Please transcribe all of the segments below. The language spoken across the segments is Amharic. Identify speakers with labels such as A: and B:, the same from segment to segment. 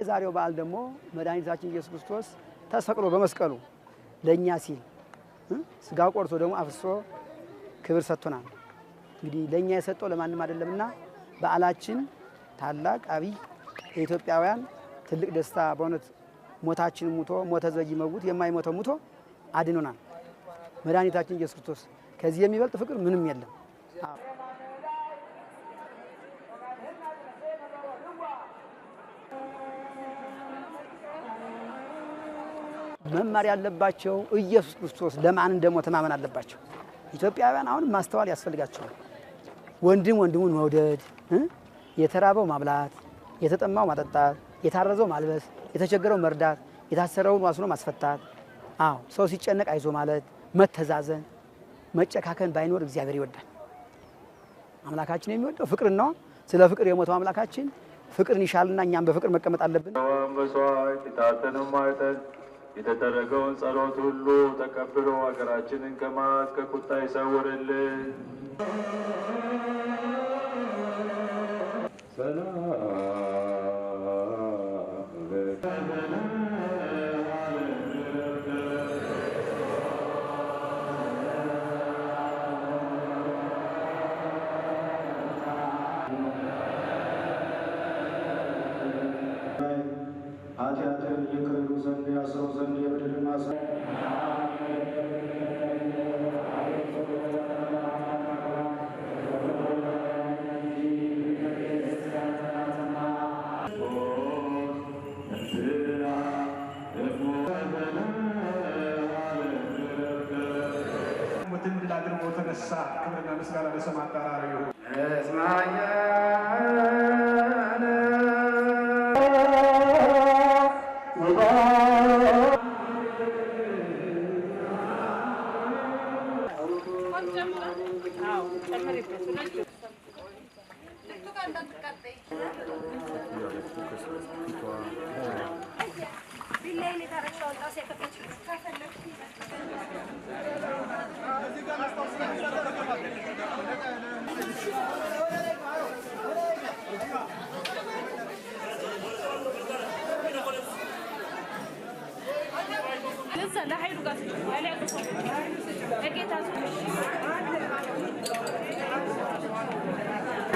A: ዛሬው በዓል ደግሞ መድኃኒታችን ኢየሱስ ክርስቶስ ተሰቅሎ በመስቀሉ ለኛ ሲል ስጋ ቆርሶ ደግሞ አፍሶ ክብር ሰጥቶናል። እንግዲህ ለኛ የሰጠው ለማንም አይደለምና በዓላችን ታላቅ አብይ የኢትዮጵያውያን ትልቅ ደስታ በእውነት ሞታችን ሙቶ ሞተ ዘይ መውት የማይሞተው ሙቶ አድኖናል መድኃኒታችን ኢየሱስ ክርስቶስ። ከዚህ የሚበልጥ ፍቅር ምንም የለም። መማር ያለባቸው ኢየሱስ ክርስቶስ ለማን እንደሞተ ማመን አለባቸው። ኢትዮጵያውያን አሁን ማስተዋል ያስፈልጋቸዋል። ወንድም ወንድሙን መውደድ፣ የተራበው ማብላት፣ የተጠማው ማጠጣት፣ የታረዘው ማልበስ፣ የተቸገረው መርዳት፣ የታሰረውን ዋስኖ ማስፈታት፣ ሰው ሲጨነቅ አይዞ ማለት፣ መተዛዘን፣ መጨካከን ባይኖር እግዚአብሔር ይወዳል። አምላካችን የሚወደው ፍቅርን ነው። ስለ ፍቅር የሞተው አምላካችን ፍቅርን ይሻልና እኛም በፍቅር መቀመጥ አለብን።
B: የተደረገውን ጸሎት ሁሉ ተቀብሎ ሀገራችንን ከመዓት ከቁጣ ይሰውርልን።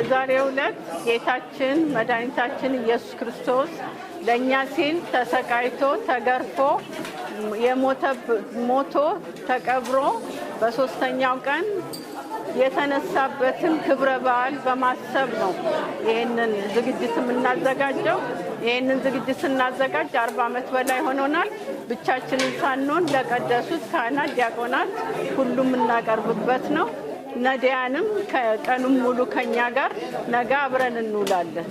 C: ዛሬው ዕለት ጌታችን መድኃኒታችን ኢየሱስ ክርስቶስ ለኛ ሲል ተሰቃይቶ ተገርፎ ሞቶ ተቀብሮ በሶስተኛው ቀን የተነሳበትን ክብረ በዓል በማሰብ ነው ይሄንን ዝግጅት የምናዘጋጀው። ይሄንን ዝግጅት ስናዘጋጅ 40 ዓመት በላይ ሆኖናል። ብቻችንን ሳንሆን ለቀደሱት ካህናት፣ ዲያቆናት ሁሉም እናቀርብበት ነው። ነዳያንም ከቀኑም ሙሉ ከኛ ጋር ነገ አብረን እንውላለን።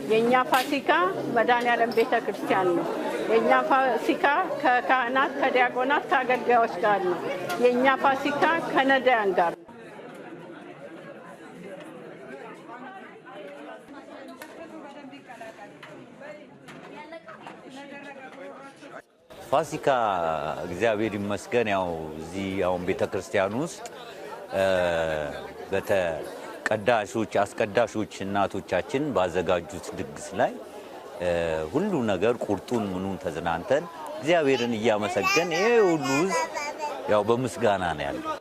C: የኛ ፋሲካ መድኃኔዓለም ቤተክርስቲያን ነው። የኛ ፋሲካ ከካህናት፣ ከዲያቆናት፣ ከአገልጋዮች ጋር ነው። የኛ ፋሲካ ከነዳያን ጋር ነው።
D: ፋሲካ እግዚአብሔር ይመስገን ያው እዚህ አሁን ቤተክርስቲያን ውስጥ አስቀዳሾች እናቶቻችን ባዘጋጁት ድግስ ላይ ሁሉ ነገር ቁርጡን ምኑን ተዝናንተን እግዚአብሔርን እያመሰገን ይሄ ሁሉ ያው በምስጋና ነው ያለው።